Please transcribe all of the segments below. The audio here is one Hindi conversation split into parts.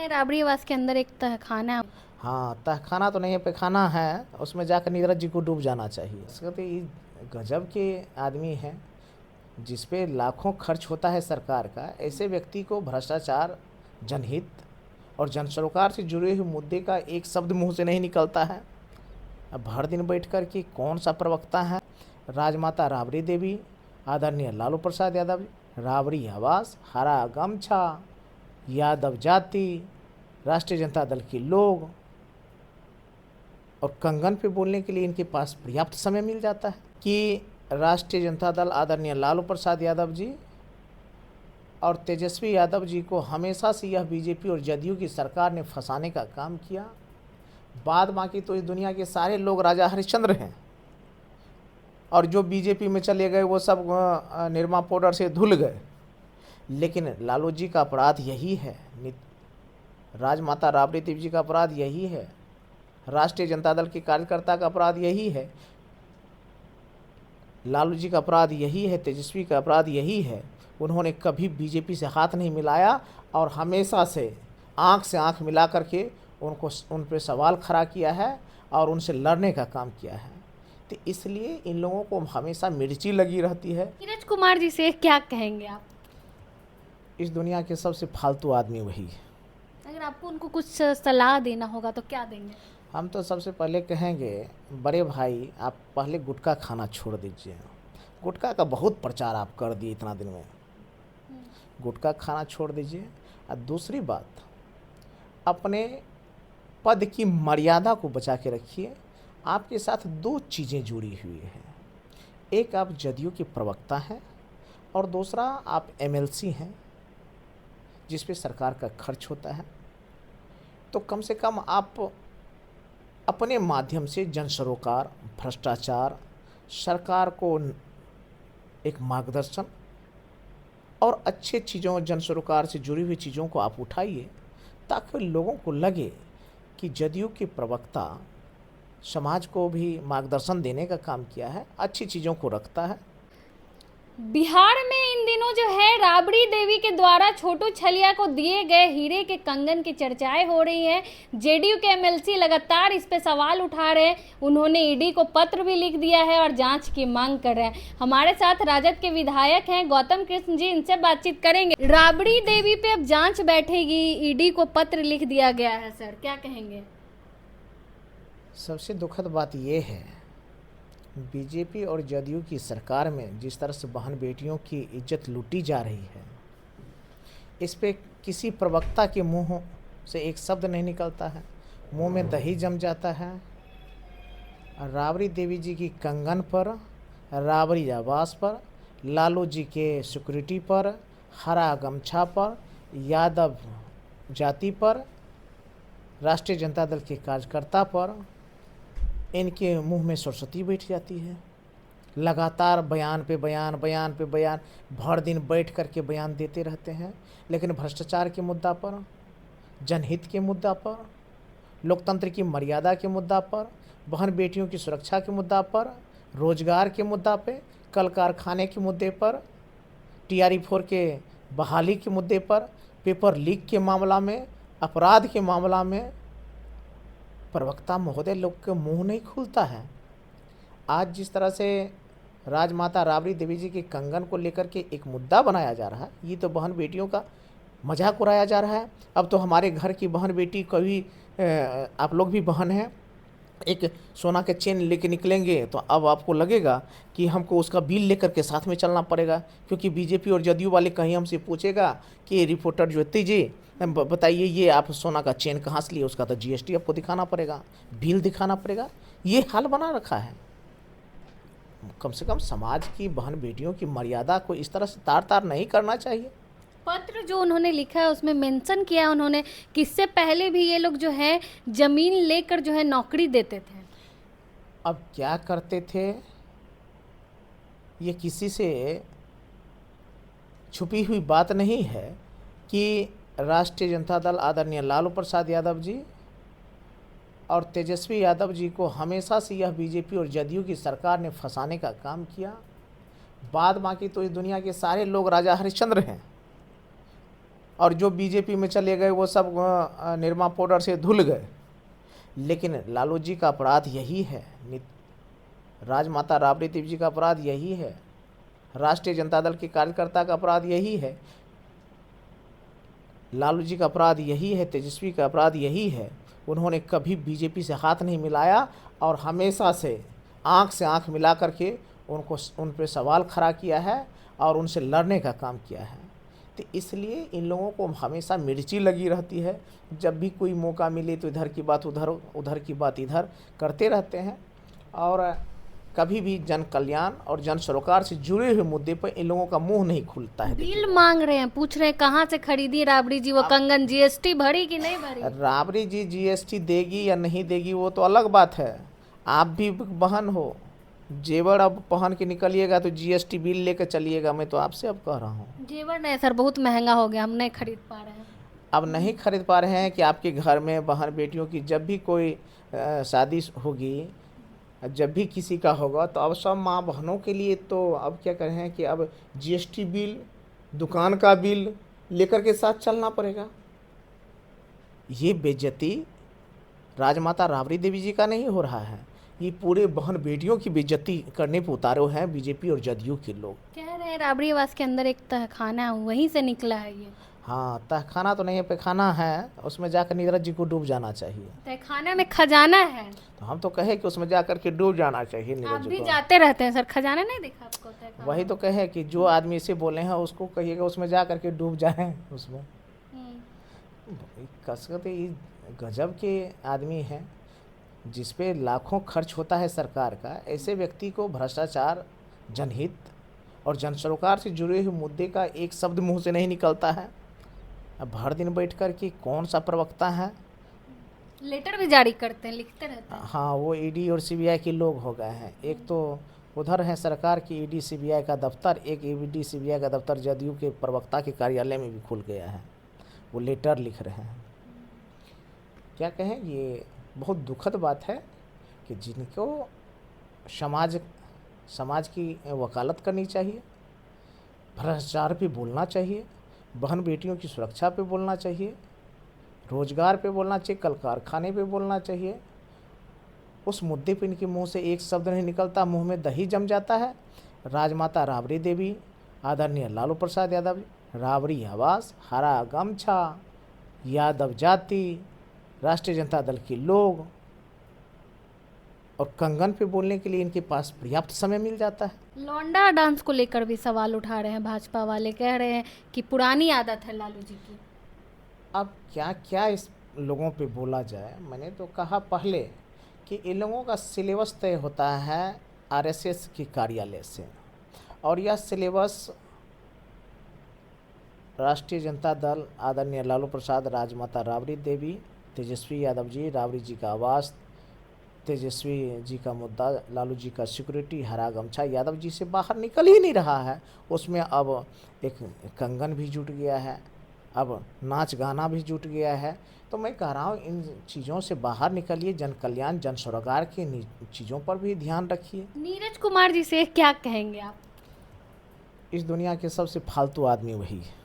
राबड़ी आवास के अंदर एक तहखाना है। हाँ, तहखाना तो नहीं है, पैखाना है। उसमें जाकर नीरज जी को डूब जाना चाहिए। इसका तो ये गजब के आदमी हैं, जिस पे लाखों खर्च होता है सरकार का। ऐसे व्यक्ति को भ्रष्टाचार, जनहित और जन सरोकार से जुड़े हुए मुद्दे का एक शब्द मुंह से नहीं निकलता है। अब भर दिन बैठ कर के कौन सा प्रवक्ता है। राजमाता राबड़ी देवी, आदरणीय लालू प्रसाद यादव, राबड़ी आवास, हरा गमछा, यादव जाति, राष्ट्रीय जनता दल के लोग, और कंगन पे बोलने के लिए इनके पास पर्याप्त समय मिल जाता है कि राष्ट्रीय जनता दल आदरणीय लालू प्रसाद यादव जी और तेजस्वी यादव जी को हमेशा से यह बीजेपी और जदयू की सरकार ने फंसाने का काम किया। बाद बाकी तो इस दुनिया के सारे लोग राजा हरिश्चंद्र हैं, और जो बीजेपी में चले गए वो सब निरमा पाउडर से धुल गए। लेकिन लालू जी का अपराध यही है, राजमाता राबड़ी देवी जी का अपराध यही है, राष्ट्रीय जनता दल के कार्यकर्ता का अपराध यही है, लालू जी का अपराध यही है, तेजस्वी का अपराध यही है। उन्होंने कभी बीजेपी से हाथ नहीं मिलाया और हमेशा से आंख मिला करके उन पे सवाल खड़ा किया है और उनसे लड़ने का काम किया है। तो इसलिए इन लोगों को हमेशा मिर्ची लगी रहती है। नीरज कुमार जी से क्या कहेंगे आप? इस दुनिया के सबसे फालतू आदमी वही है। अगर आपको उनको कुछ सलाह देना होगा तो क्या देंगे? हम तो सबसे पहले कहेंगे, बड़े भाई आप पहले गुटखा खाना छोड़ दीजिए। गुटखा का बहुत प्रचार आप कर दिए इतना दिन में, गुटखा खाना छोड़ दीजिए। और दूसरी बात, अपने पद की मर्यादा को बचा के रखिए। आपके साथ दो चीज़ें जुड़ी हुई हैं, एक आप जदयू के प्रवक्ता हैं और दूसरा आप एमएलसी हैं, जिस पे सरकार का खर्च होता है। तो कम से कम आप अपने माध्यम से जन सरोकार, भ्रष्टाचार, सरकार को एक मार्गदर्शन और अच्छे चीज़ों, जन सरोकार से जुड़ी हुई चीज़ों को आप उठाइए, ताकि लोगों को लगे कि जदयू के प्रवक्ता समाज को भी मार्गदर्शन देने का काम किया है, अच्छी चीज़ों को रखता है। बिहार में इन दिनों जो है राबड़ी देवी के द्वारा छोटू छलिया को दिए गए हीरे के कंगन की चर्चाएं हो रही हैं। जेडीयू के एमएलसी लगातार इस पे सवाल उठा रहे हैं। उन्होंने ईडी को पत्र भी लिख दिया है और जांच की मांग कर रहे हैं। हमारे साथ राजद के विधायक हैं गौतम कृष्ण जी, इनसे बातचीत करेंगे। राबड़ी देवी पे अब जांच बैठेगी, ईडी को पत्र लिख दिया गया है, सर क्या कहेंगे? सबसे दुखद बात यह है, बीजेपी और जदयू की सरकार में जिस तरह से बहन बेटियों की इज्जत लूटी जा रही है, इस पे किसी प्रवक्ता के मुंह से एक शब्द नहीं निकलता है, मुंह में दही जम जाता है। राबड़ी देवी जी की कंगन पर, राबड़ी आवास पर, लालू जी के सिक्योरिटी पर, हरा गमछा पर, यादव जाति पर, राष्ट्रीय जनता दल के कार्यकर्ता पर इनके मुंह में सरस्वती बैठ जाती है। लगातार बयान पे बयान, बयान पे बयान, भर दिन बैठ कर के बयान देते रहते हैं। लेकिन भ्रष्टाचार के मुद्दा पर, जनहित के मुद्दा पर, लोकतंत्र की मर्यादा के मुद्दा पर, बहन बेटियों की सुरक्षा के मुद्दा पर, रोजगार के मुद्दा पे, कल कारखाने के मुद्दे पर, TRE-4 के बहाली के मुद्दे पर, पेपर लीक के मामला में, अपराध के मामला में प्रवक्ता महोदय लोग के मुंह नहीं खुलता है। आज जिस तरह से राजमाता राबड़ी देवी जी के कंगन को लेकर के एक मुद्दा बनाया जा रहा है, ये तो बहन बेटियों का मजाक उड़ाया जा रहा है। अब तो हमारे घर की बहन बेटी कभी, आप लोग भी बहन हैं, एक सोना के चेन लेके निकलेंगे तो अब आपको लगेगा कि हमको उसका बिल लेकर के साथ में चलना पड़ेगा, क्योंकि बीजेपी और जदयू वाले कहीं हमसे पूछेगा कि रिपोर्टर ज्योति जी बताइए ये आप सोना का चेन कहाँ से लिए, उसका तो GST आपको दिखाना पड़ेगा, बिल दिखाना पड़ेगा। ये हाल बना रखा है। कम से कम समाज की बहन बेटियों की मर्यादा को इस तरह से तार तार नहीं करना चाहिए। पत्र जो उन्होंने लिखा है उसमें मेंशन किया है उन्होंने कि इससे पहले भी ये लोग जो है जमीन लेकर जो है नौकरी देते थे। अब क्या करते थे, ये किसी से छुपी हुई बात नहीं है कि राष्ट्रीय जनता दल आदरणीय लालू प्रसाद यादव जी और तेजस्वी यादव जी को हमेशा से यह बीजेपी और जदयू की सरकार ने फंसाने का काम किया। बाद बाकी तो इस दुनिया के सारे लोग राजा हरिश्चंद्र हैं, और जो बीजेपी में चले गए वो सब निरमा पाउडर से धुल गए। लेकिन लालू जी का अपराध यही है, राजमाता राबड़ी देवी जी का अपराध यही है, राष्ट्रीय जनता दल के कार्यकर्ता का अपराध यही है, लालू जी का अपराध यही है, तेजस्वी का अपराध यही है। उन्होंने कभी बीजेपी से हाथ नहीं मिलाया और हमेशा से आंख मिला करके उन पे सवाल खड़ा किया है और उनसे लड़ने का काम किया है। तो इसलिए इन लोगों को हमेशा मिर्ची लगी रहती है। जब भी कोई मौका मिले तो इधर की बात उधर, उधर की बात इधर करते रहते हैं और कभी भी जन कल्याण और जन सरोकार से जुड़े हुए मुद्दे पर इन लोगों का मुंह नहीं खुलता है। बिल मांग रहे हैं, पूछ रहे हैं कहाँ से खरीदी राबड़ी जी वो कंगन, जीएसटी भरी कि नहीं भरी? राबड़ी जी जीएसटी देगी या नहीं देगी वो तो अलग बात है। आप भी बहन हो, जेवर अब पहन के निकलिएगा तो जीएसटी बिल लेकर चलिएगा। मैं तो आपसे अब कह रहा हूँ जेवर नहीं सर, बहुत महंगा हो गया, हम नहीं खरीद पा रहे हैं। अब नहीं खरीद पा रहे हैं कि आपके घर में बहन बेटियों की जब भी कोई शादी होगी, जब भी किसी का होगा तो अब सब माँ बहनों के लिए तो अब क्या करें हैं कि अब जीएसटी बिल, दुकान का बिल लेकर के साथ चलना पड़ेगा। ये बेइज्जती राजमाता राबड़ी देवी जी का नहीं हो रहा है, ये पूरे बहन बेटियों की बेइज्जती करने पर उतारे हैं बीजेपी और जदयू के लोग। कह रहे हैं राबड़ी आवास के अंदर एक तहखाना है, वहीं से निकला है ये। हाँ, तहखाना तो नहीं है, पैखाना है, उसमें जाकर नीरज जी को डूब जाना चाहिए। तहखाने में खजाना है, तो हम तो कहे कि उसमें जाकर के डूब जाना चाहिए आप नीरज जी भी को। जाते रहते हैं सर, खजाना नहीं देखा आपको तहखाना? वही तो कहे कि जो आदमी इसे बोले हैं उसको कहिएगा उसमें जा करके डूब जाए उसमें। कसरत ये गजब के आदमी हैं जिस पे लाखों खर्च होता है सरकार का। ऐसे व्यक्ति को भ्रष्टाचार, जनहित और जन सरोकार से जुड़े हुए मुद्दे का एक शब्द मुंह से नहीं निकलता है। अब भर दिन बैठ कर के कौन सा प्रवक्ता है, लेटर भी जारी करते हैं, लिखते रहते हैं। हाँ वो ईडी और सीबीआई के लोग हो गए हैं। एक तो उधर है सरकार की ईडी सीबीआई का दफ्तर, एक ईडी सीबीआई का दफ्तर जदयू के प्रवक्ता के कार्यालय में भी खुल गया है, वो लेटर लिख रहे हैं। क्या कहें, ये बहुत दुखद बात है कि जिनको समाज की वकालत करनी चाहिए, भ्रष्टाचार पे बोलना चाहिए, बहन बेटियों की सुरक्षा पे बोलना चाहिए, रोजगार पे बोलना चाहिए, कल कारखाने पे बोलना चाहिए, उस मुद्दे पे इनके मुंह से एक शब्द नहीं निकलता, मुंह में दही जम जाता है। राजमाता राबड़ी देवी, आदरणीय लालू प्रसाद यादव, राबड़ी आवास, हरा गमछा, यादव जाति, राष्ट्रीय जनता दल के लोग और कंगन पे बोलने के लिए इनके पास पर्याप्त समय मिल जाता है। लौंडा डांस को लेकर भी सवाल उठा रहे हैं भाजपा वाले, कह रहे हैं कि पुरानी आदत है लालू जी की। अब क्या क्या इस लोगों पे बोला जाए। मैंने तो कहा पहले कि इन लोगों का सिलेबस तय होता है आरएसएस के कार्यालय से, और यह सिलेबस राष्ट्रीय जनता दल, आदरणीय लालू प्रसाद, राजमाता राबड़ी देवी, तेजस्वी यादव जी, राबड़ी जी का आवास, तेजस्वी जी का मुद्दा, लालू जी का सिक्योरिटी, हरा गमछा यादव जी से बाहर निकल ही नहीं रहा है। उसमें अब एक कंगन भी जुट गया है, अब नाच गाना भी जुट गया है। तो मैं कह रहा हूँ इन चीज़ों से बाहर निकलिए, जन कल्याण, जन सरोकार की चीज़ों पर भी ध्यान रखिए। नीरज कुमार जी से क्या कहेंगे आप? इस दुनिया के सबसे फालतू आदमी वही है।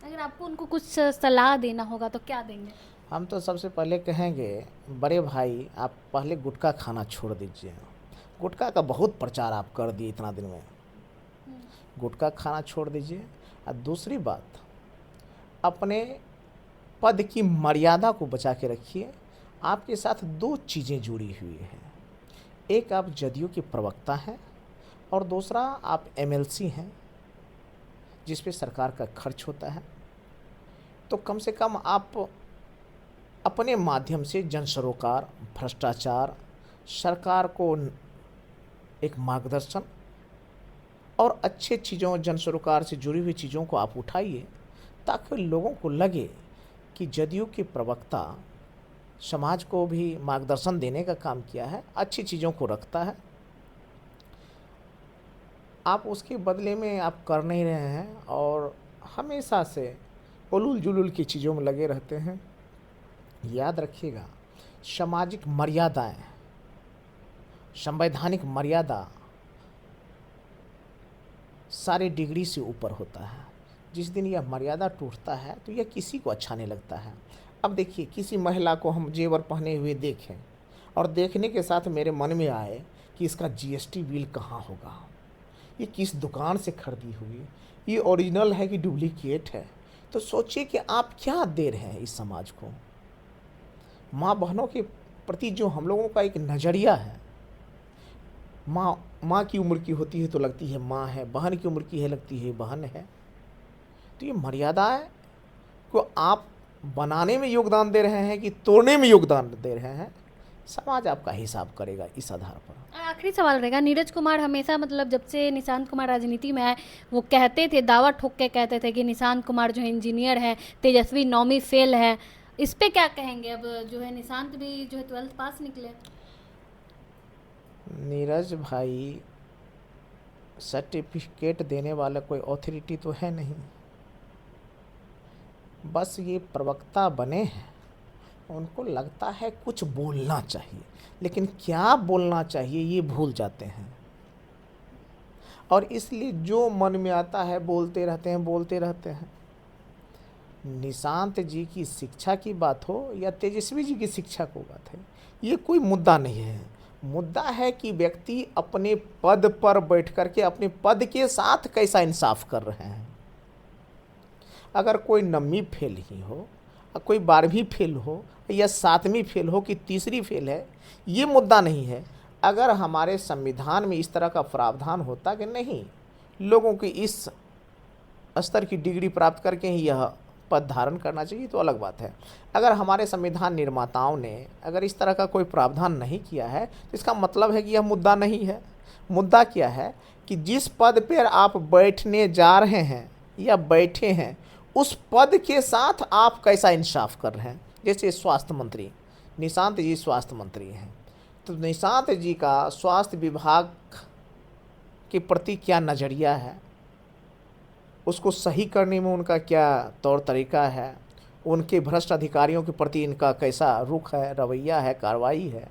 अगर आपको उनको कुछ सलाह देना होगा तो क्या देंगे? हम तो सबसे पहले कहेंगे, बड़े भाई आप पहले गुटखा खाना छोड़ दीजिए। गुटखा का बहुत प्रचार आप कर दिए इतना दिन में, गुटखा खाना छोड़ दीजिए। और दूसरी बात, अपने पद की मर्यादा को बचा के रखिए। आपके साथ दो चीज़ें जुड़ी हुई हैं, एक आप जदयू के प्रवक्ता हैं और दूसरा आप एमएलसी हैं जिस पे सरकार का खर्च होता है। तो कम से कम आप अपने माध्यम से जन सरोकार, भ्रष्टाचार, सरकार को एक मार्गदर्शन और अच्छे चीज़ों, जन सरोकार से जुड़ी हुई चीज़ों को आप उठाइए, ताकि लोगों को लगे कि जदयू के प्रवक्ता समाज को भी मार्गदर्शन देने का काम किया है, अच्छी चीज़ों को रखता है। आप उसके बदले में आप कर नहीं रहे हैं और हमेशा से उलूल जुलूल की चीज़ों में लगे रहते हैं। याद रखिएगा, सामाजिक मर्यादाएं, संवैधानिक मर्यादा सारे डिग्री से ऊपर होता है। जिस दिन यह मर्यादा टूटता है तो यह किसी को अच्छा नहीं लगता है। अब देखिए, किसी महिला को हम जेवर पहने हुए देखें और देखने के साथ मेरे मन में आए कि इसका जीएसटी बिल कहाँ होगा, ये किस दुकान से खरीदी हुई, ये ओरिजिनल है कि डुप्लीकेट है, तो सोचिए कि आप क्या दे रहे हैं इस समाज को। माँ बहनों के प्रति जो हम लोगों का एक नज़रिया है, माँ की उम्र की होती है तो लगती है माँ है, बहन की उम्र की है लगती है बहन है। तो ये मर्यादाएं को आप बनाने में योगदान दे रहे हैं कि तोड़ने में योगदान दे रहे हैं, समाज आपका हिसाब करेगा इस आधार पर। आखिरी सवाल रहेगा, नीरज कुमार हमेशा मतलब जब से निशांत कुमार राजनीति में आए वो कहते थे, दावा ठोक के कहते थे कि निशांत कुमार जो है इंजीनियर है, तेजस्वी 9वीं फेल है, इस पे क्या कहेंगे? अब जो है निशांत भी जो है 12th पास निकले। नीरज भाई सर्टिफिकेट देने वाला कोई अथॉरिटी तो है नहीं, बस ये प्रवक्ता बने हैं, उनको लगता है कुछ बोलना चाहिए, लेकिन क्या बोलना चाहिए ये भूल जाते हैं, और इसलिए जो मन में आता है बोलते रहते हैं। निशांत जी की शिक्षा की बात हो या तेजस्वी जी की शिक्षा को बात है, ये कोई मुद्दा नहीं है। मुद्दा है कि व्यक्ति अपने पद पर बैठ कर के अपने पद के साथ कैसा इंसाफ कर रहे हैं। अगर कोई 9वीं फेल ही हो, कोई 12वीं फेल हो या 7वीं फेल हो कि तीसरी फेल है, ये मुद्दा नहीं है। अगर हमारे संविधान में इस तरह का प्रावधान होता कि नहीं, लोगों की इस स्तर की डिग्री प्राप्त करके ही यह पद धारण करना चाहिए तो अलग बात है। अगर हमारे संविधान निर्माताओं ने अगर इस तरह का कोई प्रावधान नहीं किया है तो इसका मतलब है कि यह मुद्दा नहीं है। मुद्दा क्या है कि जिस पद पर आप बैठने जा रहे हैं या बैठे हैं, उस पद के साथ आप कैसा इंसाफ कर रहे हैं। जैसे स्वास्थ्य मंत्री, निशांत जी स्वास्थ्य मंत्री हैं, तो निशांत जी का स्वास्थ्य विभाग के प्रति क्या नज़रिया है, उसको सही करने में उनका क्या तौर तरीका है, उनके भ्रष्ट अधिकारियों के प्रति इनका कैसा रुख है, रवैया है, कार्रवाई है,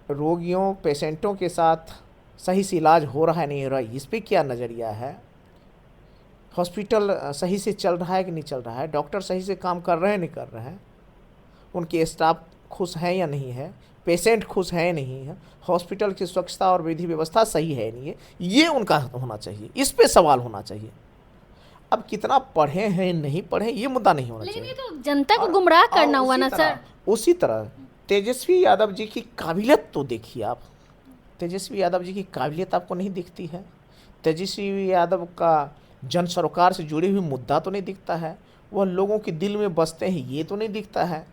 रोगियों पेशेंटों के साथ सही से इलाज हो रहा है नहीं हो रहा है, इस पर क्या नज़रिया है, हॉस्पिटल सही से चल रहा है कि नहीं चल रहा है, डॉक्टर सही से काम कर रहे हैं नहीं कर रहे हैं, उनके स्टाफ खुश हैं या नहीं है, पेशेंट खुश हैं नहीं है, हॉस्पिटल की स्वच्छता और विधि व्यवस्था सही है नहीं है, ये उनका होना चाहिए, इस पे सवाल होना चाहिए। अब कितना पढ़े हैं नहीं पढ़े ये मुद्दा नहीं होना चाहिए। लेकिन ये तो जनता को गुमराह करना हुआ ना सर। उसी तरह तेजस्वी यादव जी की काबिलियत तो देखिए आप, तेजस्वी यादव जी की काबिलियत आपको नहीं दिखती है, तेजस्वी यादव का जन सरोकार से जुड़ी हुई मुद्दा तो नहीं दिखता है, वह लोगों के दिल में बसते हैं ये तो नहीं दिखता है।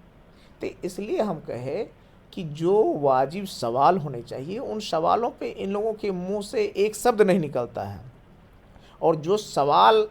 तो इसलिए हम कहे कि जो वाजिब सवाल होने चाहिए उन सवालों पे इन लोगों के मुंह से एक शब्द नहीं निकलता है, और जो सवाल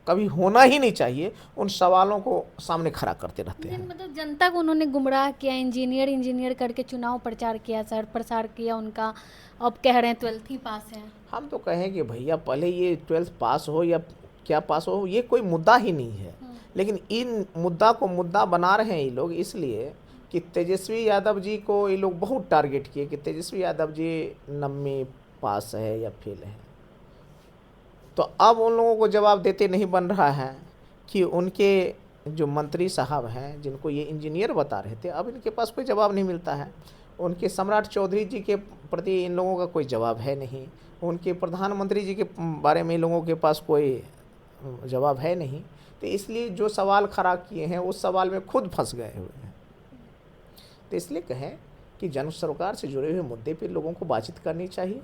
कभी होना ही नहीं चाहिए उन सवालों को सामने खड़ा करते रहते हैं। मतलब जनता को उन्होंने गुमराह किया, इंजीनियर करके चुनाव प्रचार किया, सर प्रसार किया उनका, अब कह रहे हैं 12th ही पास है। हम तो कहें कि भैया पहले ये 12th पास हो या क्या पास हो ये कोई मुद्दा ही नहीं है, लेकिन इन मुद्दा को मुद्दा बना रहे हैं ये लोग इसलिए कि तेजस्वी यादव जी को ये लोग बहुत टारगेट किए कि तेजस्वी यादव जी 9वीं पास है या फेल है। तो अब उन लोगों को जवाब देते नहीं बन रहा है कि उनके जो मंत्री साहब हैं जिनको ये इंजीनियर बता रहे थे, अब इनके पास कोई जवाब नहीं मिलता है। उनके सम्राट चौधरी जी के प्रति इन लोगों का कोई जवाब है नहीं, उनके प्रधानमंत्री जी के बारे में इन लोगों के पास कोई जवाब है नहीं। तो इसलिए जो सवाल खड़ा किए हैं उस सवाल में खुद फंस गए हुए हैं। तो इसलिए कहें कि जन सरोकार से जुड़े हुए मुद्दे पर लोगों को बातचीत करनी चाहिए,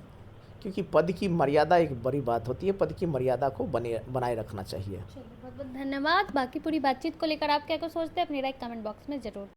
क्योंकि पद की मर्यादा एक बड़ी बात होती है, पद की मर्यादा को बनाए रखना चाहिए। बहुत बहुत धन्यवाद। बाकी पूरी बातचीत को लेकर आप क्या सोचते हैं अपनी राय कमेंट बॉक्स में जरूर